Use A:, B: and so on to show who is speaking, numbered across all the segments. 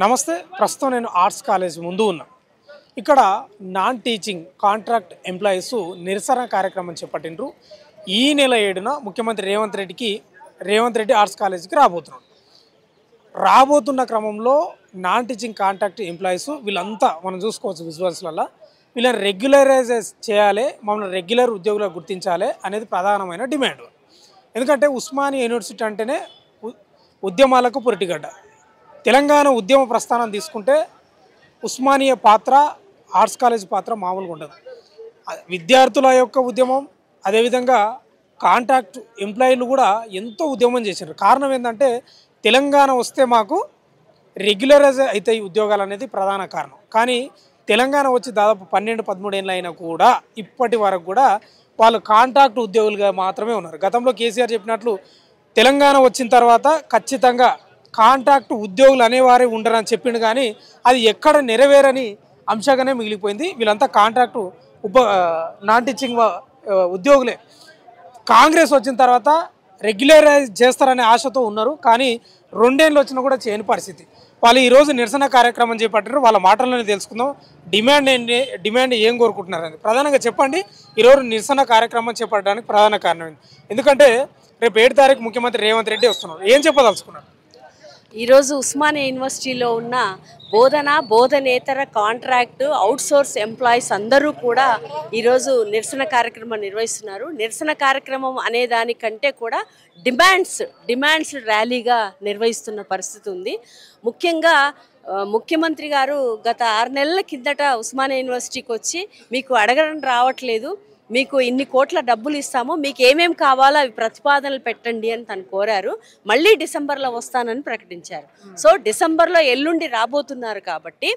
A: నమస్తే. ప్రస్తుతం నేను ఆర్ట్స్ కాలేజ్ ముందు ఉన్నా. ఇక్కడ నాన్ టీచింగ్ కాంట్రాక్ట్ ఎంప్లాయీస్ నిరసన కార్యక్రమం చేపట్టిండ్రు. ఈ నెల 7న ముఖ్యమంత్రి రేవంత్ రెడ్డి ఆర్ట్స్ కాలేజీకి రాబోతున్న క్రమంలో నాన్ టీచింగ్ కాంట్రాక్ట్ ఎంప్లాయీస్ వీళ్ళంతా మనం చూసుకోవచ్చు విజువల్స్లలో. వీళ్ళని రెగ్యులరైజ్ చేయాలి, మమ్మల్ని రెగ్యులర్ ఉద్యోగులుగా గుర్తించాలి అనేది ప్రధానమైన డిమాండ్. ఎందుకంటే ఉస్మానియా యూనివర్సిటీ అంటేనే ఉద్యమాలకు పురిటిగడ్డ. తెలంగాణ ఉద్యమ ప్రస్థానం తీసుకుంటే ఉస్మానియా పాత్ర, ఆర్ట్స్ కాలేజ్ పాత్ర మామూలుగా ఉండదు. విద్యార్థుల యొక్క ఉద్యమం, అదేవిధంగా కాంట్రాక్ట్ ఎంప్లాయీలు కూడా ఎంతో ఉద్యమం చేశారు. కారణం ఏంటంటే తెలంగాణ వస్తే మాకు రెగ్యులరైజ్ అవుతాయి ఉద్యోగాలు అనేది ప్రధాన కారణం. కానీ తెలంగాణ వచ్చి దాదాపు 12-13 ఏళ్ళు అయినా కూడా ఇప్పటి వరకు కూడా వాళ్ళు కాంట్రాక్ట్ ఉద్యోగులుగా మాత్రమే ఉన్నారు. గతంలో కేసీఆర్ చెప్పినట్లు తెలంగాణ వచ్చిన తర్వాత ఖచ్చితంగా కాంట్రాక్ట్ ఉద్యోగులు అనేవారే ఉండరని చెప్పిండు, కానీ అది ఎక్కడ నెరవేరని అంశంగానే మిగిలిపోయింది. వీళ్ళంతా కాంట్రాక్టు నాన్ టీచింగ్ ఉద్యోగులే. కాంగ్రెస్ వచ్చిన తర్వాత రెగ్యులరైజ్ చేస్తారనే ఆశతో ఉన్నారు, కానీ 2 ఏళ్ళు వచ్చినా కూడా చేయని పరిస్థితి. వాళ్ళు ఈరోజు నిరసన కార్యక్రమం చేపట్టారు. వాళ్ళ మాటల్లోనే తెలుసుకుందాం డిమాండ్ ఏం కోరుకుంటున్నారని. ప్రధానంగా చెప్పండి, ఈరోజు నిరసన కార్యక్రమం చేపట్టడానికి ప్రధాన కారణం ఏంటి? ఎందుకంటే రేపు 7 తారీఖు ముఖ్యమంత్రి రేవంత్ రెడ్డి వస్తున్నారు. ఏం చెప్పదలుచుకున్నారు?
B: ఈరోజు ఉస్మానియా యూనివర్సిటీలో ఉన్న బోధనేతర కాంట్రాక్ట్ అవుట్సోర్స్ ఎంప్లాయీస్ అందరూ కూడా ఈరోజు నిరసన కార్యక్రమం నిర్వహిస్తున్నారు. నిరసన కార్యక్రమం అనే దానికంటే కూడా డిమాండ్స్ ర్యాలీగా నిర్వహిస్తున్న పరిస్థితి ఉంది. ముఖ్యంగా ముఖ్యమంత్రి గారు గత 6 నెలల కిందట ఉస్మానియా యూనివర్సిటీకి వచ్చి మీకు అడగడం రావట్లేదు, మీకు ఇన్ని కోట్ల డబ్బులు ఇస్తాము, మీకు ఏమేమి కావాలో అవి ప్రతిపాదనలు పెట్టండి అని తను కోరారు. మళ్ళీ డిసెంబర్లో వస్తానని ప్రకటించారు. సో డిసెంబర్లో ఎల్లుండి రాబోతున్నారు కాబట్టి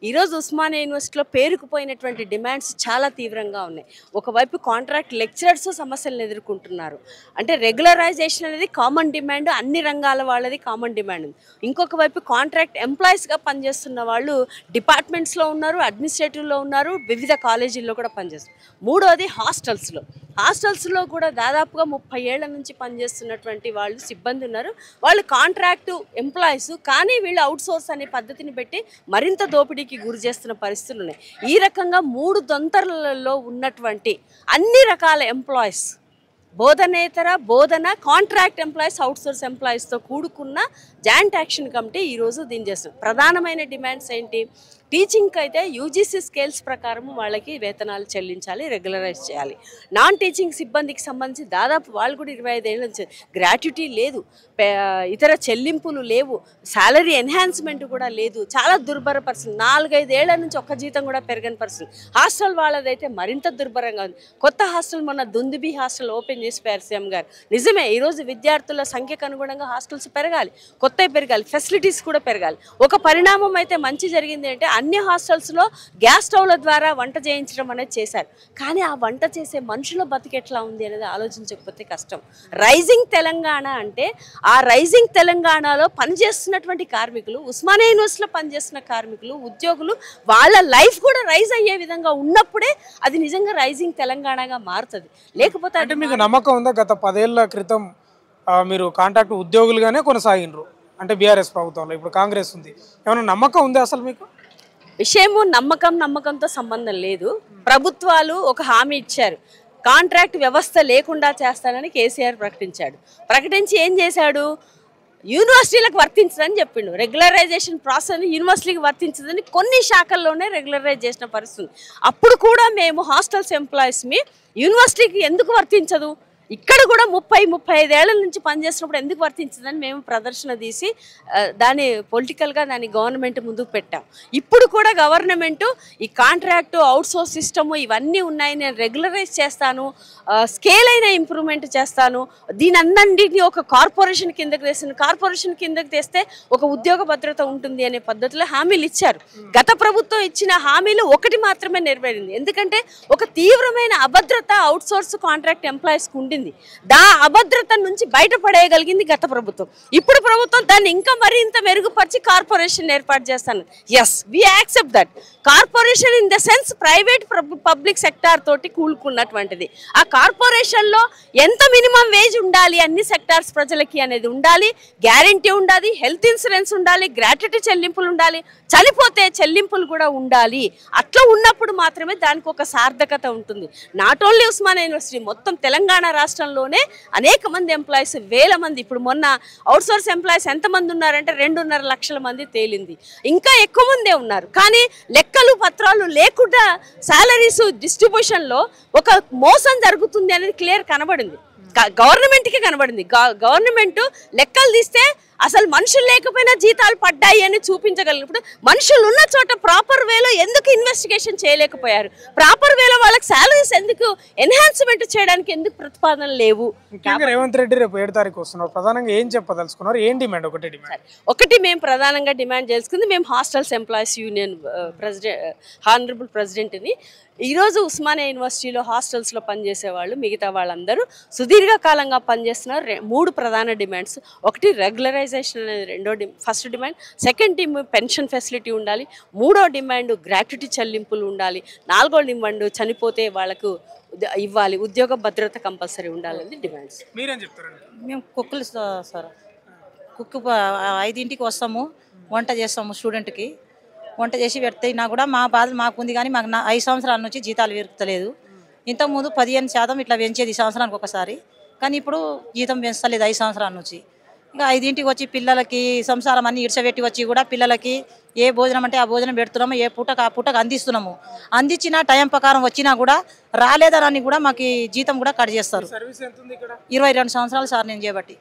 B: ఈరోజు ఉస్మానియా యూనివర్సిటీలో పేరుకుపోయినటువంటి డిమాండ్స్ చాలా తీవ్రంగా ఉన్నాయి. ఒకవైపు కాంట్రాక్ట్ లెక్చరర్స్ సమస్యలను ఎదుర్కొంటున్నారు. అంటే రెగ్యులరైజేషన్ అనేది కామన్ డిమాండ్, అన్ని రంగాల వాళ్ళది కామన్ డిమాండ్ ఉంది. ఇంకొక వైపు కాంట్రాక్ట్ ఎంప్లాయీస్గా పనిచేస్తున్న వాళ్ళు డిపార్ట్మెంట్స్లో ఉన్నారు, అడ్మినిస్ట్రేటివ్లో ఉన్నారు, వివిధ కాలేజీల్లో కూడా పనిచేస్తారు. మూడోది హాస్టల్స్లో కూడా దాదాపుగా 30 ఏళ్ల నుంచి పనిచేస్తున్నటువంటి వాళ్ళు సిబ్బంది ఉన్నారు. వాళ్ళు కాంట్రాక్టు ఎంప్లాయీస్, కానీ వీళ్ళు అవుట్సోర్స్ అనే పద్ధతిని పెట్టి మరింత దోపిడీకి గురి చేస్తున్న పరిస్థితులు ఉన్నాయి. ఈ రకంగా 3 దొంతరలలో ఉన్నటువంటి అన్ని రకాల ఎంప్లాయీస్, కాంట్రాక్ట్ ఎంప్లాయీస్, అవుట్సోర్స్ ఎంప్లాయీస్తో కూడుకున్న జాయింట్ యాక్షన్ కమిటీ ఈరోజు దీన్ని చేస్తుంది. ప్రధానమైన డిమాండ్స్ ఏంటి? టీచింగ్కి అయితే యూజీసీ స్కేల్స్ ప్రకారం వాళ్ళకి వేతనాలు చెల్లించాలి, రెగ్యులరైజ్ చేయాలి. నాన్ టీచింగ్ సిబ్బందికి సంబంధించి దాదాపు వాళ్ళు కూడా 25 ఏళ్ళ నుంచి గ్రాట్యుటీ లేదు, ఇతర చెల్లింపులు లేవు, శాలరీ ఎన్హాన్స్మెంట్ కూడా లేదు. చాలా దుర్భర పరిస్థితి. 4-5 ఏళ్ల నుంచి ఒక్క జీతం కూడా పెరగని పరిస్థితి. హాస్టల్ వాళ్ళదైతే మరింత దుర్భరంగా ఉంది. కొత్త హాస్టల్ మొన్న దుందుబి హాస్టల్ ఓపెన్ చేసిపోయారు సీఎం గారు. నిజమే, ఈరోజు విద్యార్థుల సంఖ్యకు అనుగుణంగా హాస్టల్స్ పెరగాలి, కొత్తవి పెరగాలి, ఫెసిలిటీస్ కూడా పెరగాలి. ఒక పరిణామం అయితే మంచి జరిగింది అంటే అన్ని హాస్టల్స్లో గ్యాస్ స్టవ్ల ద్వారా వంట చేయించడం అనేది చేశారు. కానీ ఆ వంట చేసే మనుషుల బతికి ఎట్లా ఉంది అనేది ఆలోచించకపోతే కష్టం. రైజింగ్ తెలంగాణ అంటే ఆ రైజింగ్ తెలంగాణలో పనిచేస్తున్నటువంటి కార్మికులు, ఉస్మానియా యూనివర్సిటీలో పనిచేస్తున్న కార్మికులు, ఉద్యోగులు, వాళ్ళ లైఫ్ కూడా రైజ్ అయ్యే విధంగా ఉన్నప్పుడే అది నిజంగా రైజింగ్ తెలంగాణగా మారుతుంది. లేకపోతే
A: అంటే మీకు నమ్మకం ఉందా? గత 10 ఏళ్ల క్రితం మీరు కాంట్రాక్ట్ ఉద్యోగులుగానే కొనసాగినరు, అంటే బీఆర్ఎస్ ప్రభుత్వంలో, ఇప్పుడు కాంగ్రెస్ ఉంది. ఏమైనా నమ్మకం ఉందా అసలు మీకు?
B: విషయము నమ్మకంతో సంబంధం లేదు. ప్రభుత్వాలు ఒక హామీ ఇచ్చారు, కాంట్రాక్ట్ వ్యవస్థ లేకుండా చేస్తానని కేసీఆర్ ప్రకటించి ఏం చేశాడు? యూనివర్సిటీలకు వర్తించదని చెప్పిండు. రెగ్యులరైజేషన్ ప్రాసెస్ యూనివర్సిటీకి వర్తించదని కొన్ని శాఖల్లోనే రెగ్యులరైజ్ చేసిన పరిస్థితి. అప్పుడు కూడా మేము హాస్టల్స్ ఎంప్లాయీస్ని యూనివర్సిటీకి ఎందుకు వర్తించదు, ఇక్కడ కూడా 30-35 ఏళ్ల నుంచి పనిచేసినప్పుడు ఎందుకు వర్తించదని మేము ప్రదర్శన తీసి దాన్ని పొలిటికల్గా దాన్ని గవర్నమెంట్ ముందుకు పెట్టాం. ఇప్పుడు కూడా గవర్నమెంటు ఈ కాంట్రాక్టు, అవుట్సోర్స్ సిస్టము ఇవన్నీ ఉన్నాయి, నేను రెగ్యులరైజ్ చేస్తాను, స్కేల్ అయిన ఇంప్రూవ్మెంట్ చేస్తాను, దీని అందరినీ ఒక కార్పొరేషన్ కిందకి తెస్తే ఒక ఉద్యోగ భద్రత ఉంటుంది అనే పద్ధతిలో హామీలు ఇచ్చారు. గత ప్రభుత్వం ఇచ్చిన హామీలు ఒకటి మాత్రమే నెరవేరింది. ఎందుకంటే ఒక తీవ్రమైన అభద్రత అవుట్సోర్స్ కాంట్రాక్ట్ ఎంప్లాయీస్కి ఉండింది. జరిగింది. అభద్రత నుంచి బయటపడేయగలిగింది గత ప్రభుత్వం. ఇప్పుడు ప్రభుత్వం దాన్ని ఇంకా మరింత మెరుగుపరిచి కార్పొరేషన్ ఏర్పాటు చేస్తాను. Yes, we accept that. Corporation in the sense private public sector తోటి కూడుకున్నటువంటిది. ఆ కార్పొరేషన్లో ఎంత మినిమం వేజ్ ఉండాలి అన్ని సెక్టార్స్ ప్రజలకి అనేది ఉండాలి, గ్యారంటీ ఉండాలి, హెల్త్ ఇన్సూరెన్స్ ఉండాలి, గ్రాట్యుటీ చెల్లింపులు ఉండాలి, చనిపోతే చెల్లింపులు కూడా ఉండాలి. అట్లా ఉన్నప్పుడు మాత్రమే దానికి ఒక సార్థకత ఉంటుంది. నాట్ ఓన్లీ ఉస్మానియా యూనివర్సిటీ, మొత్తం తెలంగాణ రాష్ట్రంలోనే అనేక మంది ఎంప్లాయీస్, వేల మంది. ఇప్పుడు మొన్న అవుట్సోర్స్ ఎంప్లాయీస్ ఎంతమంది ఉన్నారంటే 2.5 లక్షల మంది తేలింది. ఇంకా ఎక్కువ మందే ఉన్నారు. కానీ లెక్కలు పత్రాలు లేకుండా శాలరీస్ డిస్ట్రిబ్యూషన్లో ఒక మోసం జరుగుతుంది అనేది క్లియర్ కనబడింది. గవర్నమెంట్కి కనబడింది. గవర్నమెంట్ లెక్కలు తీస్తే అసలు మనుషులు లేకపోయినా జీతాలు పడ్డాయి అని చూపించగలిగినప్పుడు మనుషులు ఉన్న చోట ప్రాపర్ వేలో ఎందుకు ఇన్వెస్టిగేషన్ చేయలేకపోయారు? ప్రాపర్ వేలో వాళ్ళకి శాలరీస్ ఎందుకు ఎన్హాన్స్మెంట్ చేయడానికి ఎందుకు ప్రతిపాదనలు లేవు?
A: రేవంత్ రెడ్డి రేపు 7 తారీఖు వస్తున్నారు. ప్రధానంగా ఏం చెప్పదలుచుకున్నారు? ఏం డిమాండ్?
B: ఒకటి మేము ప్రధానంగా డిమాండ్ చేసుకుంది, మేము హాస్టల్స్ ఎంప్లాయీస్ యూనియన్ హానరబుల్ ప్రెసిడెంట్ని. ఈరోజు ఉస్మానియా యూనివర్సిటీలో హాస్టల్స్లో పనిచేసే వాళ్ళు మిగతా వాళ్ళందరూ సుదీర్ఘకాలంగా పనిచేస్తున్నారు. 3 ప్రధాన డిమాండ్స్. ఒకటి రెగ్యులరైజేషన్ అనేది first demand. Second pension facility ఉండాలి. 3వ డిమాండ్ గ్రాట్యుటీ చెల్లింపులు ఉండాలి. 4వ డిమాండ్ చనిపోతే వాళ్ళకు ఇవ్వాలి, ఉద్యోగ భద్రత కంపల్సరీ ఉండాలని డిమాండ్స్.
A: మీరేం చెప్తారండి?
C: మేము కుక్కులు సార్, కుక్కు 5ంటికి వస్తాము, వంట చేస్తాము. స్టూడెంట్కి వంట చేసి పెడితేనా కూడా మా బాధ మాకుంది. కానీ మాకు 5 సంవత్సరాల నుంచి జీతాలు పెరుగుతలేదు. ఇంతకుముందు 15% ఇట్లా పెంచేది సంవత్సరానికి ఒకసారి. కానీ ఇప్పుడు జీతం పెంచలేదు 5 సంవత్సరాల నుంచి. ఇంకా 5ంటికి వచ్చి పిల్లలకి సంసారం అన్ని ఇడ్చబెట్టి వచ్చి కూడా పిల్లలకి ఏ భోజనం అంటే ఆ భోజనం పెడుతున్నాము, ఏ పూటకు ఆ పూటకు అందిస్తున్నాము. అందించిన టైం ప్రకారం వచ్చినా కూడా రాలేదని కూడా మాకు జీతం కూడా కట్ చేస్తారు. 22 సంవత్సరాలు సార్ నేను చేయబట్టి.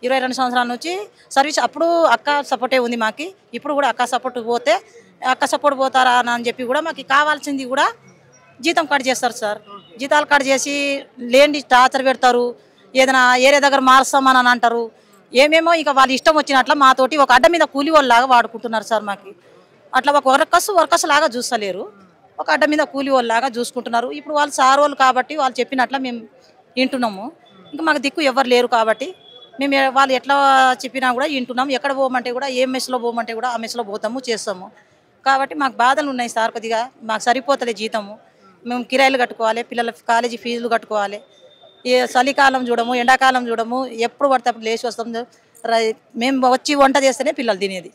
C: 22 సంవత్సరాల నుంచి సర్వీస్. అప్పుడు అక్క సపోర్టే ఉంది మాకు. ఇప్పుడు కూడా అక్క సపోర్ట్ పోతే అక్క సపోర్ట్ పోతారా అని చెప్పి కూడా మాకు కావాల్సింది కూడా జీతం కట్ చేస్తారు సార్. జీతాలు కట్ చేసి లేని టార్చర్ పెడతారు. ఏదైనా ఏరే దగ్గర మారుస్తామని అంటారు. ఏమేమో ఇక వాళ్ళ ఇష్టం వచ్చినట్ల మాతోటి ఒక అడ్డ మీద కూలి వాళ్ళలాగా వాడుకుంటున్నారు సార్. మాకు అట్లా ఒక వర్కర్స్ లాగా చూస్తలేరు, ఒక అడ్డ మీద కూలి వాళ్ళలాగా చూసుకుంటున్నారు. ఇప్పుడు వాళ్ళు సార్ వాళ్ళు కాబట్టి వాళ్ళు చెప్పినట్ల మేము వింటున్నాము. ఇంకా మాకు దిక్కు ఎవరు లేరు కాబట్టి మేము వాళ్ళు ఎట్లా చెప్పినా కూడా వింటున్నాము. ఎక్కడ పోమంటే కూడా ఏ మెస్లో పోమంటే కూడా ఆ మెస్లో పోతాము, చేస్తాము. కాబట్టి మాకు బాధలు ఉన్నాయి సార్. కొద్దిగా మాకు సరిపోతలే జీతము. మేము కిరాయిలు కట్టుకోవాలి, పిల్లల కాలేజీ ఫీజులు కట్టుకోవాలి. ఏ చలికాలం చూడము, ఎండాకాలం చూడము, ఎప్పుడు పడితే అప్పుడు లేచి వస్తాం. మేము వచ్చి వంట చేస్తేనే పిల్లలు తినేది.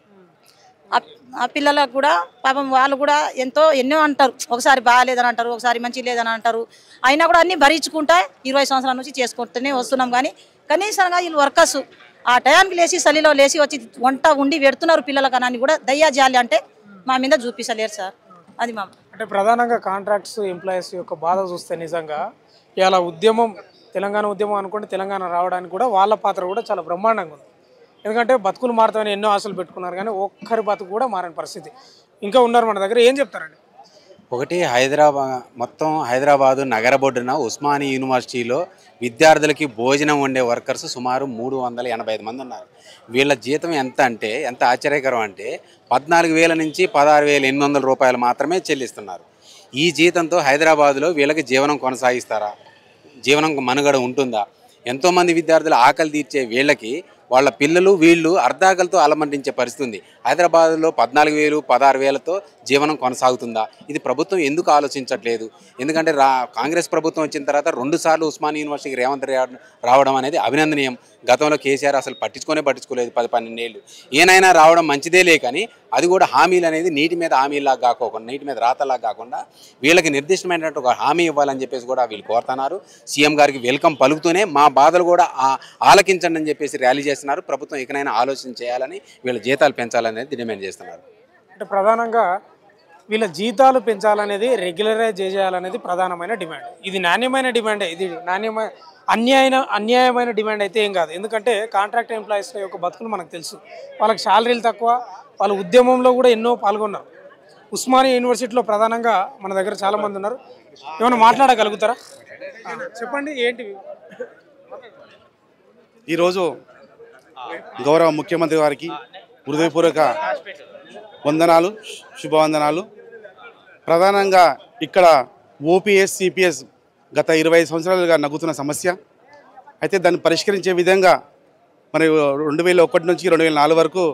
C: ఆ పిల్లలకు కూడా పాపం వాళ్ళు కూడా ఎన్నో అంటారు. ఒకసారి బాగాలేదని అంటారు, ఒకసారి మంచి లేదని అంటారు. అయినా కూడా అన్నీ భరించుకుంటా 20 సంవత్సరాల నుంచి చేసుకుంటూనే వస్తున్నాం. కానీ కనీసంగా వీళ్ళు వర్కర్స్ ఆ టయానికి లేచి చలిలో లేచి వచ్చి వంట ఉండి పెడుతున్నారు పిల్లలకు అని కూడా దయ్యా జాలి అంటే మా మీద చూపించలేరు సార్. అది మా
A: అంటే ప్రధానంగా కాంట్రాక్ట్స్ ఎంప్లాయీస్ యొక్క బాధ చూస్తే నిజంగా ఇలా ఉద్యమం, తెలంగాణ ఉద్యమం అనుకోండి, తెలంగాణ రావడానికి కూడా వాళ్ళ పాత్ర కూడా చాలా బ్రహ్మాండంగా ఉంది. ఎందుకంటే బతుకులు మారుతామని ఎన్నో ఆశలు పెట్టుకున్నారు, కానీ ఒక్కరి బతుకు కూడా మారని పరిస్థితి. ఇంకా ఉన్నారు మన దగ్గర. ఏం చెప్తారండి?
D: ఒకటి మొత్తం హైదరాబాదు నగర బొడ్డున ఉస్మానియా యూనివర్సిటీలో విద్యార్థులకి భోజనం వండే వర్కర్స్ సుమారు 385 మంది ఉన్నారు. వీళ్ళ జీతం ఎంత ఆశ్చర్యకరం అంటే 14,000 నుంచి 16,800 రూపాయలు మాత్రమే చెల్లిస్తున్నారు. ఈ జీతంతో హైదరాబాదులో వీళ్ళకి జీవనం కొనసాగిస్తారా? జీవనం మనుగడ ఉంటుందా? ఎంతోమంది విద్యార్థులు ఆకలి తీర్చే వీళ్ళకి వాళ్ళ పిల్లలు వీళ్ళు అర్ధాకలతో అలమటించే పరిస్థితి ఉంది. హైదరాబాద్లో 14,000 16,000తో జీవనం కొనసాగుతుందా? ఇది ప్రభుత్వం ఎందుకు ఆలోచించట్లేదు? ఎందుకంటే కాంగ్రెస్ ప్రభుత్వం వచ్చిన తర్వాత 2 సార్లు ఉస్మానియా యూనివర్సిటీకి రేవంత్ రెడ్డి రావడం అనేది అభినందనీయం. గతంలో కేసీఆర్ అసలు పట్టించుకోలేదు 10-12 ఏళ్ళు. ఏనైనా రావడం మంచిదేలే, కానీ అది కూడా హామీలు అనేది నీటి మీద హామీలాగా కాకోకుండా, నీటి మీద రాతలాగా కాకుండా వీళ్ళకి నిర్దిష్టమైనటువంటి ఒక హామీ ఇవ్వాలని చెప్పేసి కూడా వీళ్ళు కోరుతున్నారు. సీఎం గారికి వెల్కమ్ పలుకుతూనే మా బాధలు కూడా ఆలకించండి అని చెప్పేసి ర్యాలీ చేస్తున్నారు. ప్రభుత్వం ఇకనైనా ఆలోచన చేయాలని, వీళ్ళ జీతాలు పెంచాలనేది డిమాండ్ చేస్తున్నారు.
A: అంటే ప్రధానంగా వీళ్ళ జీతాలు పెంచాలనేది, రెగ్యులరైజ్ చేయాలనేది ప్రధానమైన డిమాండ్. ఇది నాణ్యమైన డిమాండే. ఇది అన్యాయమైన డిమాండ్ అయితే ఏం కాదు. ఎందుకంటే కాంట్రాక్ట్ ఎంప్లాయీస్ యొక్క బతుకులు మనకు తెలుసు. వాళ్ళకి శాలరీలు తక్కువ. వాళ్ళ ఉద్యమంలో కూడా ఎన్నో పాల్గొన్నారు. ఉస్మానియా యూనివర్సిటీలో ప్రధానంగా మన దగ్గర చాలామంది ఉన్నారు. ఏమైనా మాట్లాడగలుగుతారా? చెప్పండి. ఏంటి
E: ఈరోజు గౌరవ ముఖ్యమంత్రి గారికి హృదయపూర్వక వందనాలు, శుభవందనాలు. ప్రధానంగా ఇక్కడ ఓపీఎస్ సిపిఎస్ గత 20 సంవత్సరాలుగా నగ్గుతున్న సమస్య. అయితే దాన్ని పరిష్కరించే విధంగా మరి 2001 నుంచి 2004 వరకు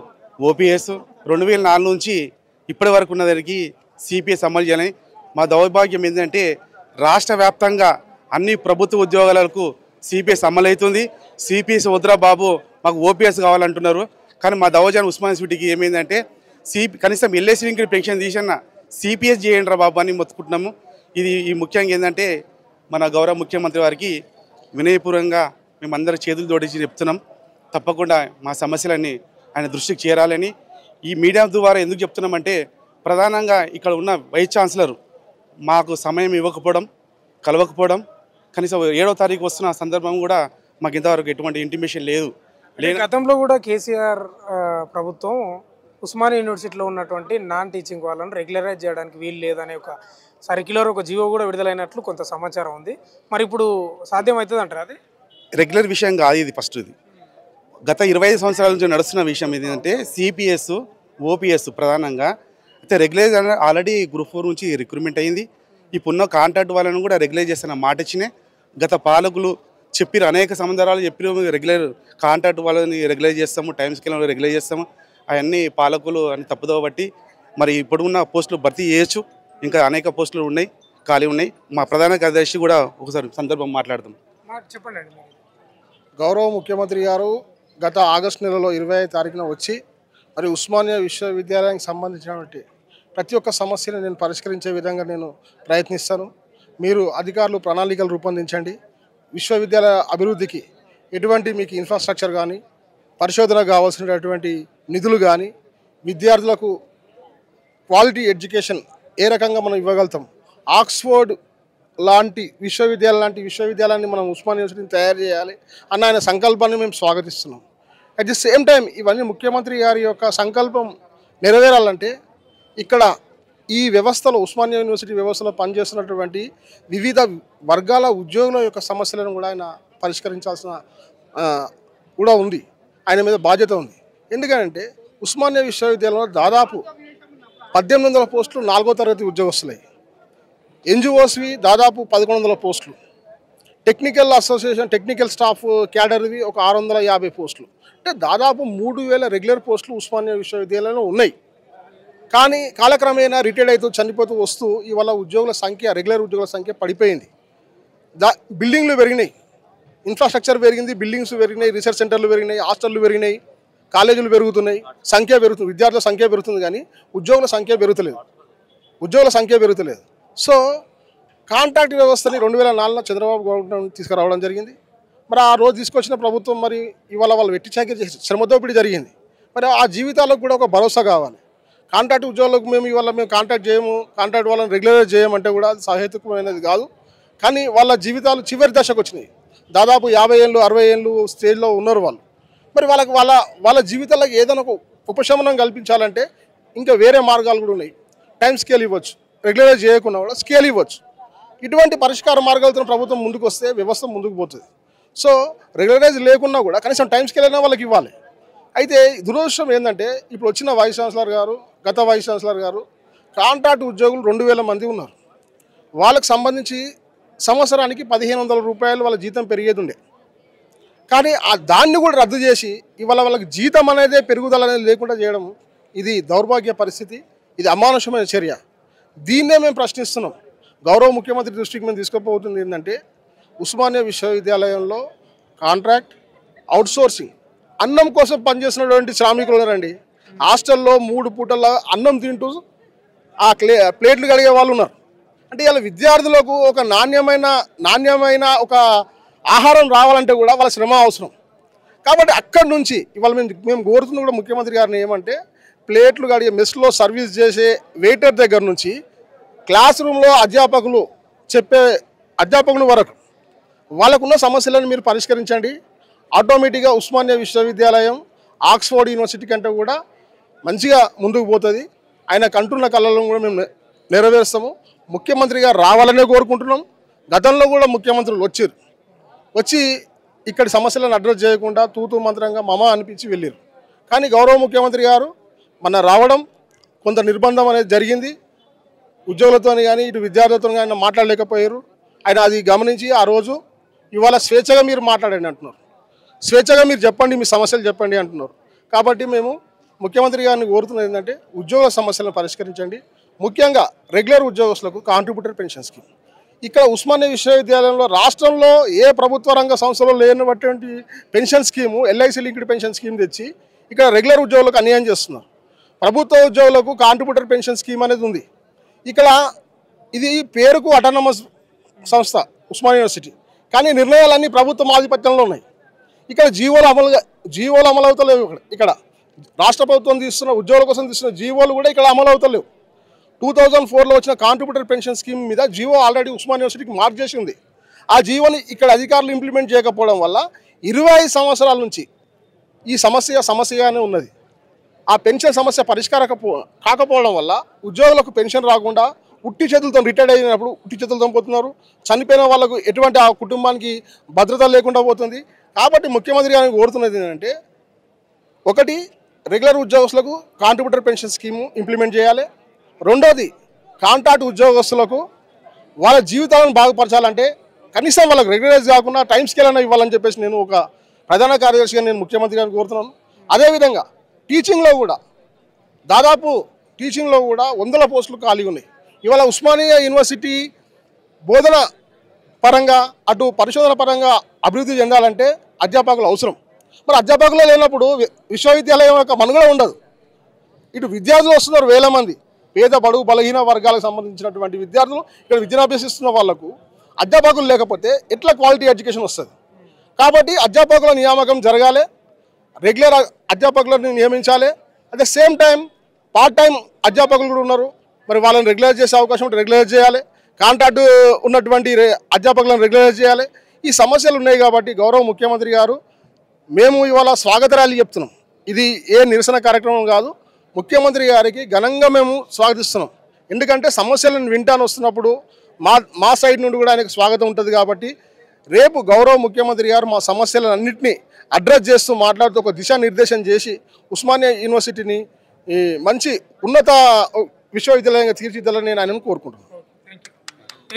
E: ఓపీఎస్, 2004 నుంచి ఇప్పటి వరకు ఉన్న దానికి సిపిఎస్ అమలు చేయాలని. మా దౌర్భాగ్యం ఏంటంటే రాష్ట్ర వ్యాప్తంగా అన్ని ప్రభుత్వ ఉద్యోగాలకు సిపిఎస్ అమలు అవుతుంది. సిపిఎస్ వద్దురా బాబు, మాకు ఓపీఎస్ కావాలంటున్నారు. కానీ మా దౌర్జన్య ఉస్మానియా యూనివర్సిటీకి ఏమైందంటే కనీసం ఎల్ఐసి లింక్డ్ పెన్షన్ తీసిన సిపిఎస్ చేయండి రా బాబు అని మొత్తుకుంటున్నాము. ఈ ముఖ్యంగా ఏంటంటే మన గౌరవ ముఖ్యమంత్రి వారికి వినయపూర్వకంగా మేమందరం చేతులు జోడించి చెప్తున్నాం. తప్పకుండా మా సమస్యలన్నీ ఆయన దృష్టికి చేరాలని. ఈ మీడియా ద్వారా ఎందుకు చెప్తున్నామంటే ప్రధానంగా ఇక్కడ ఉన్న వైస్ ఛాన్సలర్ మాకు సమయం ఇవ్వకపోవడం, కలవకపోవడం, కనీసం 7వ తారీఖు వస్తున్న సందర్భం కూడా మాకు ఇంతవరకు ఎటువంటి ఇంటిమేషన్ లేదు.
A: గతంలో కూడా కేసీఆర్ ప్రభుత్వం ఉస్మానియా యూనివర్సిటీలో ఉన్నటువంటి నాన్ టీచింగ్ వాళ్ళని రెగ్యులరైజ్ చేయడానికి వీలు లేదనే ఒక సర్క్యులర్, ఒక జీవో కూడా విడుదలైనట్లు కొంత సమాచారం ఉంది. మరి ఇప్పుడు సాధ్యమవుతుంది అంటారు? అది
E: రెగ్యులర్ విషయం కాదు. ఇది ఫస్ట్ ఇది గత 25 సంవత్సరాల నుంచి నడుస్తున్న విషయం ఏంటంటే సిపిఎస్, ఓపీఎస్ ప్రధానంగా. అయితే రెగ్యులైజ్ ఆల్రెడీ గ్రూప్ 4 నుంచి రిక్రూట్మెంట్ అయింది. ఇప్పుడున్న కాంట్రాక్ట్ వాళ్ళని కూడా రెగ్యులైజ్ చేస్తున్న మాట ఇచ్చినాయి. గత పాలకులు చెప్పిరు, అనేక సందర్భాలు చెప్పిరు, రెగ్యులర్ కాంట్రాక్ట్ వాళ్ళని రెగ్యులైజ్ చేస్తాము, టైం స్కేల్ రెగ్యులైజ్ చేస్తాము. అవన్నీ పాలకులు అని తప్పుదోవ బట్టి మరి ఇప్పుడున్న పోస్టులు భర్తీ చేయొచ్చు. ఇంకా అనేక పోస్టులు ఉన్నాయి, ఖాళీ ఉన్నాయి. మా ప్రధాన కార్యదర్శి కూడా ఒకసారి సందర్భం మాట్లాడతాం.
A: చెప్పండి.
F: గౌరవ ముఖ్యమంత్రి గారు గత ఆగస్టు నెలలో 25వ తారీఖున వచ్చి మరి ఉస్మానియా విశ్వవిద్యాలయానికి సంబంధించినటువంటి ప్రతి ఒక్క సమస్యను నేను పరిష్కరించే విధంగా నేను ప్రయత్నిస్తాను. మీరు అధికారులు ప్రణాళికలు రూపొందించండి. విశ్వవిద్యాలయ అభివృద్ధికి ఎటువంటి మీకు ఇన్ఫ్రాస్ట్రక్చర్ కానీ, పరిశోధనకు కావాల్సినటువంటి నిధులు కానీ, విద్యార్థులకు క్వాలిటీ ఎడ్యుకేషన్ ఏ రకంగా మనం ఇవ్వగలుగుతాం, ఆక్స్ఫోర్డ్ లాంటి విశ్వవిద్యాలయాన్ని మనం ఉస్మానియా యూనివర్సిటీని తయారు చేయాలి అన్న ఆయన సంకల్పాన్ని మేము స్వాగతిస్తున్నాం. అట్ ది సేమ్ టైం ఇవన్నీ ముఖ్యమంత్రి గారి యొక్క సంకల్పం నెరవేరాలంటే ఇక్కడ ఈ వ్యవస్థలో, ఉస్మానియా యూనివర్సిటీ వ్యవస్థలో పనిచేస్తున్నటువంటి వివిధ వర్గాల ఉద్యోగుల యొక్క సమస్యలను కూడా ఆయన పరిష్కరించాల్సిన కూడా ఉంది. ఆయన మీద బాధ్యత ఉంది. ఎందుకంటే ఉస్మానియా విశ్వవిద్యాలయంలో దాదాపు 1800 పోస్టులు 4వ తరగతి ఉద్యోగస్తులై, ఎన్జిఓస్వి దాదాపు 1100 పోస్టులు, టెక్నికల్ అసోసియేషన్ టెక్నికల్ స్టాఫ్ క్యాడర్వి ఒక 650 పోస్టులు, అంటే దాదాపు 3000 రెగ్యులర్ పోస్టులు ఉస్మానియా విశ్వవిద్యాలయంలో ఉన్నాయి. కానీ కాలక్రమేణా రిటైర్డ్ అవుతూ చనిపోతూ వస్తూ ఇవాళ ఉద్యోగుల సంఖ్య, రెగ్యులర్ ఉద్యోగుల సంఖ్య పడిపోయింది. బిల్డింగ్లు పెరిగినాయి, ఇన్ఫ్రాస్ట్రక్చర్ పెరిగింది, బిల్డింగ్స్ పెరిగినాయి, రీసెర్చ్ సెంటర్లు పెరిగినాయి, హాస్టళ్ళు పెరిగినాయి, కాలేజీలు పెరుగుతున్నాయి, సంఖ్య పెరుగుతుంది, విద్యార్థుల సంఖ్య పెరుగుతుంది, కానీ ఉద్యోగుల సంఖ్య పెరుగుతలేదు. సో కాంట్రాక్ట్ వ్యవస్థని 2004లో చంద్రబాబు గవర్నమెంట్ తీసుకురావడం జరిగింది. మరి ఆ రోజు తీసుకొచ్చిన ప్రభుత్వం మరి ఇవాళ వాళ్ళు వెట్టి చాకిరీ చేసి శ్రమదోపిడీ జరిగింది. మరి ఆ జీవితాలకు కూడా ఒక భరోసా కావాలి. కాంట్రాక్ట్ ఉద్యోగులకు మేము కాంట్రాక్ట్ చేయము, కాంట్రాక్ట్ వాళ్ళని రెగ్యులరైజ్ చేయమంటే కూడా అది సహేతుకమైనది కాదు. కానీ వాళ్ళ జీవితాలు చివరి దశకు వచ్చినాయి. దాదాపు 50 ఏళ్ళు 60 ఏళ్ళు స్టేజ్లో ఉన్నారు వాళ్ళు. మరి వాళ్ళ జీవితాలకు ఏదైనా ఒక ఉపశమనం కల్పించాలంటే ఇంకా వేరే మార్గాలు కూడా ఉన్నాయి. టైం స్కేల్ ఇవ్వచ్చు, రెగ్యులరైజ్ చేయకుండా కూడా స్కేల్ ఇవ్వచ్చు. ఇటువంటి పరిష్కార మార్గాలతో ప్రభుత్వం ముందుకు వస్తే వ్యవస్థ ముందుకు పోతుంది. సో రెగ్యులరైజ్ లేకున్నా కూడా కనీసం టైం స్కేల్ అయినా వాళ్ళకి ఇవ్వాలి. అయితే దురదృష్టం ఏంటంటే ఇప్పుడు వచ్చిన వైస్ ఛాన్సలర్ గారు, గత వైస్ ఛాన్సలర్ గారు కాంట్రాక్ట్ ఉద్యోగులు 2000 మంది ఉన్నారు. వాళ్ళకు సంబంధించి సంవత్సరానికి 1500 రూపాయలు వాళ్ళ జీతం పెరిగేది ఉండే. కానీ దాన్ని కూడా రద్దు చేసి ఇవాళ వాళ్ళకి జీతం అనేది పెరుగుదల అనేది లేకుండా చేయడం ఇది దౌర్భాగ్య పరిస్థితి, ఇది అమానుషమైన చర్య. దీన్నే మేము ప్రశ్నిస్తున్నాం. గౌరవ ముఖ్యమంత్రి దృష్టికి మేము తీసుకుపోతుంది ఏంటంటే ఉస్మానియా విశ్వవిద్యాలయంలో కాంట్రాక్ట్, అవుట్సోర్సింగ్, అన్నం కోసం పనిచేసినటువంటి శ్రామికులు ఉన్నారండి. హాస్టల్లో 3 పూటల అన్నం తింటూ ఆ ప్లేట్లు కడిగే వాళ్ళు ఉన్నారు. అంటే ఇలా విద్యార్థులకు ఒక నాణ్యమైన ఒక ఆహారం రావాలంటే కూడా వాళ్ళ శ్రమ అవసరం. కాబట్టి అక్కడి నుంచి ఇవాళ మేము కోరుతున్న కూడా ముఖ్యమంత్రి గారిని ఏమంటే ప్లేట్లు కడిగే మెస్లో సర్వీస్ చేసే వెయిటర్ దగ్గర నుంచి క్లాస్ రూమ్లో అధ్యాపకుల వరకు వాళ్ళకున్న సమస్యలను మీరు పరిష్కరించండి. ఆటోమేటిక్గా ఉస్మానియా విశ్వవిద్యాలయం ఆక్స్ఫోర్డ్ యూనివర్సిటీ కంటే కూడా మంచిగా ముందుకు పోతుంది. ఆయన కంటున్న కళలను కూడా మేము నెరవేరుస్తాము. ముఖ్యమంత్రి గారు రావాలనే కోరుకుంటున్నాం. గతంలో కూడా ముఖ్యమంత్రులు వచ్చి ఇక్కడి సమస్యలను అడ్రస్ చేయకుండా తూతూ మంత్రంగా అనిపించి వెళ్ళారు. కానీ గౌరవ ముఖ్యమంత్రి గారు రావడం కొంత నిర్బంధం అనేది జరిగింది. ఉద్యోగులతో కానీ ఇటు విద్యార్థులతో కానీ మాట్లాడలేకపోయారు. ఆయన అది గమనించి ఆ రోజు ఇవాళ స్వేచ్ఛగా మీరు మాట్లాడండి అంటున్నారు, స్వేచ్ఛగా మీరు చెప్పండి, మీ సమస్యలు చెప్పండి అంటున్నారు. కాబట్టి మేము ముఖ్యమంత్రి గారిని కోరుతున్నది ఏంటంటే ఉద్యోగ సమస్యలను పరిష్కరించండి. ముఖ్యంగా రెగ్యులర్ ఉద్యోగస్తులకు కాంట్రిబ్యూటరీ పెన్షన్ స్కీమ్ ఇక్కడ ఉస్మానియా విశ్వవిద్యాలయంలో రాష్ట్రంలో ఏ ప్రభుత్వ రంగ సంస్థలో లేనటువంటి pension scheme LIC linked pension scheme తెచ్చి ఇక్కడ రెగ్యులర్ ఉద్యోగులకు అన్యాయం చేస్తున్నారు. ప్రభుత్వ ఉద్యోగులకు కాంట్రిబ్యూటరీ పెన్షన్ స్కీమ్ అనేది ఉంది. ఇక్కడ ఇది పేరుకు అటానమస్ సంస్థ ఉస్మానియా యూనివర్సిటీ, కానీ నిర్ణయాలన్నీ ప్రభుత్వం ఆధిపత్యంలో ఉన్నాయి. ఇక్కడ జీవోలు అమలు అవుతలేవు. ఇక్కడ రాష్ట్ర ప్రభుత్వం తీస్తున్న ఉద్యోగుల కోసం తీస్తున్న జీవోలు కూడా ఇక్కడ అమలు అవుతలేవు. 2004లో వచ్చిన కాంట్రిబ్యూటరీ పెన్షన్ స్కీమ్ మీద జీవో ఆల్రెడీ ఉస్మానియా యూనివర్సిటీకి మార్క్ చేసి ఉంది. ఆ జీవోని ఇక్కడ అధికారులు ఇంప్లిమెంట్ చేయకపోవడం వల్ల 25 సంవత్సరాల నుంచి ఈ సమస్యగానే ఉన్నది. ఆ పెన్షన్ సమస్య కాకపోవడం వల్ల ఉద్యోగులకు పెన్షన్ రాకుండా ఉట్టి చేతులతో రిటైర్డ్ అయినప్పుడు ఉట్టి చేతులతో పోతున్నారు. చనిపోయిన వాళ్ళకు ఎటువంటి ఆ కుటుంబానికి భద్రత లేకుండా పోతుంది. కాబట్టి ముఖ్యమంత్రి గారిని కోరుతున్నది ఏంటంటే, ఒకటి రెగ్యులర్ ఉద్యోగస్తులకు కాంట్రిబ్యూటరీ పెన్షన్ స్కీము ఇంప్లిమెంట్ చేయాలి. రెండోది కాంట్రాక్ట్ ఉద్యోగస్తులకు వాళ్ళ జీవితాలను బాగుపరచాలంటే కనీసం వాళ్ళకి రెగ్యులరైజ్ కాకుండా టైం స్కేల్ అయినా ఇవ్వాలని చెప్పేసి నేను ఒక ప్రధాన కార్యదర్శిగా నేను ముఖ్యమంత్రి గారిని కోరుతున్నాను. అదేవిధంగా టీచింగ్లో కూడా దాదాపు 100 పోస్టులు ఖాళీ ఉన్నాయి. ఇవాళ ఉస్మానియా యూనివర్సిటీ బోధన పరంగా అటు పరిశోధన పరంగా అభివృద్ధి చెందాలంటే అధ్యాపకులు అవసరం. మరి అధ్యాపకులు లేనప్పుడు విశ్వవిద్యాలయం యొక్క మనుగడ ఉండదు. ఇటు విద్యార్థులు వస్తున్నారు వేల మంది, పేద బడుగు బలహీన వర్గాలకు సంబంధించినటువంటి విద్యార్థులు ఇక్కడ విద్యను అభ్యసిస్తున్న వాళ్లకు అధ్యాపకులు లేకపోతే ఎట్లా క్వాలిటీ ఎడ్యుకేషన్ వస్తుంది? కాబట్టి అధ్యాపకుల నియామకం జరగాలి, రెగ్యులర్ అధ్యాపకులను నియమించాలి. At the same time part time అధ్యాపకులు కూడా ఉన్నారు, మరి వాళ్ళని రెగ్యులైజ్ చేసే అవకాశం ఉంటే రెగ్యులైజ్ చేయాలి. కాంట్రాక్టు ఉన్నటువంటి అధ్యాపకులను రెగ్యులైజ్ చేయాలి. ఈ సమస్యలు ఉన్నాయి కాబట్టి గౌరవ ముఖ్యమంత్రి గారు, మేము ఇవాళ స్వాగత ర్యాలీ చెప్తున్నాం. ఇది ఏ నిరసన కార్యక్రమం కాదు. ముఖ్యమంత్రి గారికి ఘనంగా మేము స్వాగతిస్తున్నాం. ఎందుకంటే సమస్యలను వింటాను వస్తున్నప్పుడు మా సైడ్ నుండి కూడా ఆయనకు స్వాగతం ఉంటుంది. కాబట్టి రేపు గౌరవ ముఖ్యమంత్రి గారు మా సమస్యలన్నింటినీ అడ్రస్ చేస్తూ మాట్లాడుతూ ఒక దిశానిర్దేశం చేసి ఉస్మానియా యూనివర్సిటీని మంచి ఉన్నత విశ్వవిద్యాలయంగా తీర్చిదిద్దాలని నేను ఆయనను కోరుకుంటున్నాను.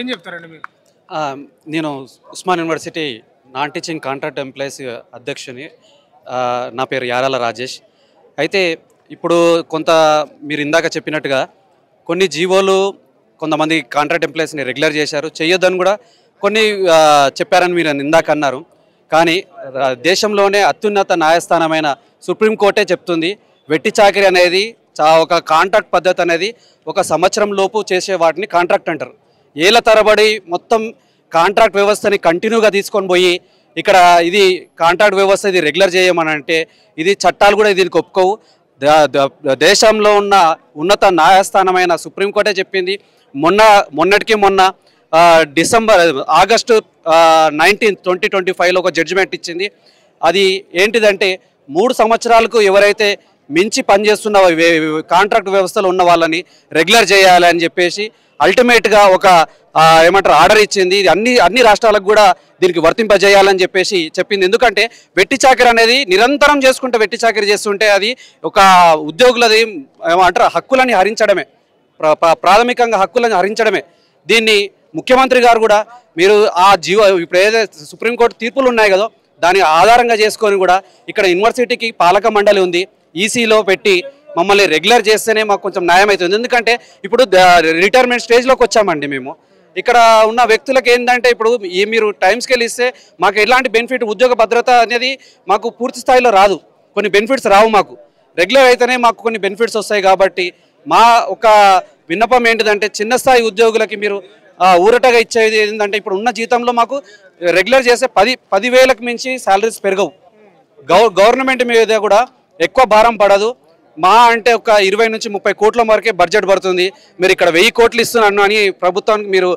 A: ఏం చెప్తారండి మీరు?
G: నేను Osman university non teaching contract employees అధ్యక్షుని. నా పేరు యారాల రాజేష్. అయితే ఇప్పుడు మీరు ఇందాక చెప్పినట్టుగా కొన్ని జీవోలు కొంతమంది కాంట్రాక్ట్ ఎంప్లాయీస్ని రెగ్యులర్ చేశారు, చేయొద్దని కూడా కొన్ని చెప్పారని మీరు ఇందాక అన్నారు. కానీ దేశంలోనే అత్యున్నత న్యాయస్థానమైన సుప్రీంకోర్టే చెప్తుంది, వెట్టి చాకరీ అనేది ఒక కాంట్రాక్ట్ పద్ధతి అనేది 1 సంవత్సరం లోపు చేసే వాటిని కాంట్రాక్ట్ అంటారు. ఏళ్ల తరబడి మొత్తం కాంట్రాక్ట్ వ్యవస్థని కంటిన్యూగా తీసుకొని పోయి ఇక్కడ ఇది కాంట్రాక్ట్ వ్యవస్థ ఇది రెగ్యులర్ చేయమని అంటే ఇది చట్టాలు కూడా దీనికి ఒప్పుకోవు. దేశంలో ఉన్న ఉన్నత న్యాయస్థానమైన సుప్రీంకోర్టే చెప్పింది. మొన్నటికి మొన్న ఆగస్టు 19, 2025లో ఒక జడ్జిమెంట్ ఇచ్చింది. అది ఏంటిదంటే 3 సంవత్సరాలకు ఎవరైతే మించి పనిచేస్తున్న కాంట్రాక్ట్ వ్యవస్థలో ఉన్న వాళ్ళని రెగ్యులర్ చేయాలి అని చెప్పేసి అల్టిమేట్గా ఒక ఆర్డర్ ఇచ్చింది. ఇది అన్ని రాష్ట్రాలకు కూడా దీనికి వర్తింపజేయాలని చెప్పేసి చెప్పింది. ఎందుకంటే వెట్టి చాకరీ అనేది నిరంతరం చేసుకుంటే వెట్టి చాకరీ చేస్తుంటే అది ఒక ఉద్యోగులది ఏమంటారు హక్కులని హరించడమే, ప్రాథమికంగా హక్కులను హరించడమే. దీన్ని ముఖ్యమంత్రి గారు కూడా మీరు ఇప్పుడు ఏదైతే సుప్రీంకోర్టు తీర్పులు ఉన్నాయి కదా దాన్ని ఆధారంగా చేసుకొని కూడా ఇక్కడ యూనివర్సిటీకి పాలక మండలి ఉంది, ఈసీలో పెట్టి మమ్మల్ని రెగ్యులర్ చేస్తేనే మాకు కొంచెం న్యాయం అవుతుంది. ఎందుకంటే ఇప్పుడు రిటైర్మెంట్ స్టేజ్లోకి వచ్చామండి మేము. ఇక్కడ ఉన్న వ్యక్తులకు ఏంటంటే ఇప్పుడు మీరు టైం స్కేల్ ఇస్తే మాకు ఎలాంటి బెనిఫిట్ ఉద్యోగ భద్రత అనేది మాకు పూర్తి స్థాయిలో రాదు, కొన్ని బెనిఫిట్స్ రావు. మాకు రెగ్యులర్ అయితేనే మాకు కొన్ని బెనిఫిట్స్ వస్తాయి. కాబట్టి మా ఒక విన్నపం ఏంటిదంటే చిన్న స్థాయి ఉద్యోగులకి మీరు ఊరటగా ఇచ్చేది ఏంటంటే ఇప్పుడు ఉన్న జీతంలో మాకు రెగ్యులర్ చేసే 10,000కు మించి శాలరీస్ పెరగవు. గవర్నమెంట్ మీద కూడా ఎక్కువ భారం పడదు. మా అంటే ఒక 20 నుంచి 30 కోట్ల వరకే బడ్జెట్ పడుతుంది. మీరు ఇక్కడ 1000 కోట్లు ఇస్తున్నాను అని ప్రభుత్వానికి మీరు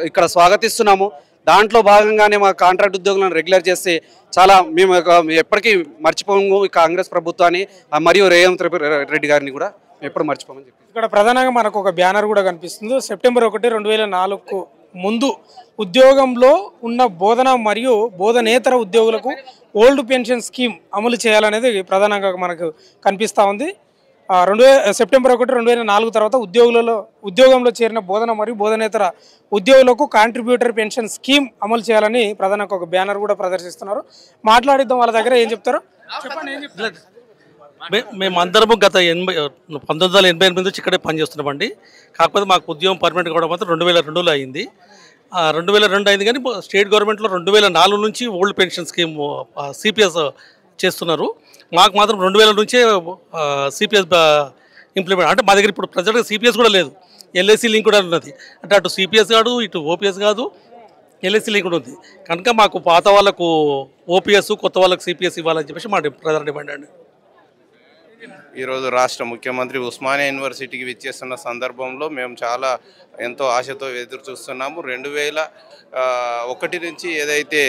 G: ఇక్కడ స్వాగతిస్తున్నాము. దాంట్లో భాగంగానే మా కాంట్రాక్ట్ ఉద్యోగులను రెగ్యులర్ చేస్తే చాలా మేము ఎప్పటికీ మర్చిపోము కాంగ్రెస్ ప్రభుత్వాన్ని మరియు రేవంత్ రెడ్డి గారిని కూడా ఎప్పుడు మర్చిపోమని చెప్పి.
A: ఇక్కడ ప్రధానంగా మనకు ఒక బ్యానర్ కూడా కనిపిస్తుంది. సెప్టెంబర్ 1, 2004కు ముందు ఉద్యోగంలో ఉన్న బోధన మరియు బోధనేతర ఉద్యోగులకు ఓల్డ్ పెన్షన్ స్కీమ్ అమలు చేయాలనేది ప్రధానంగా మనకు కనిపిస్తూ ఉంది. సెప్టెంబర్ 1, 2004 తర్వాత ఉద్యోగంలో చేరిన బోధన మరియు బోధనేతర ఉద్యోగులకు కాంట్రిబ్యూటర్ పెన్షన్ స్కీమ్ అమలు చేయాలని ప్రధానంగా ఒక బ్యానర్ కూడా ప్రదర్శిస్తున్నారు. మాట్లాడిద్దాం వాళ్ళ దగ్గర ఏం చెప్తారో. చెప్పండి, ఏం చెప్తారు?
H: మేము అందరము గత 1988 నుంచి ఇక్కడే పనిచేస్తున్నామండి. కాకపోతే మాకు ఉద్యోగం పర్మనెంట్ కావడం మాత్రం 2002లో అయింది. 2002 అయింది, కానీ స్టేట్ గవర్నమెంట్లో 2004 నుంచి ఓల్డ్ పెన్షన్ స్కీమ్ సిపిఎస్ చేస్తున్నారు. మాకు మాత్రం 2000 నుంచే సిపిఎస్ ఇంప్లిమెంట్. అంటే మా దగ్గర ఇప్పుడు ప్రజెంట్గా సిపిఎస్ కూడా లేదు, ఎల్ఐసి లింక్ కూడా ఉన్నది. అంటే అటు సిపిఎస్ కాదు, ఇటు ఓపీఎస్ కాదు, ఎల్ఐసి లింక్ కూడా ఉంది. కనుక మాకు పాత వాళ్ళకు ఓపీఎస్, కొత్త వాళ్ళకు సిపిఎస్ ఇవ్వాలని చెప్పేసి మా ప్రధాన డిమాండ్ అండి.
I: ఈరోజు రాష్ట్ర ముఖ్యమంత్రి ఉస్మానియా యూనివర్సిటీకి విచ్చేస్తున్న సందర్భంలో మేము చాలా ఎంతో ఆశతో ఎదురు చూస్తున్నాము. 2001 నుంచి ఏదైతే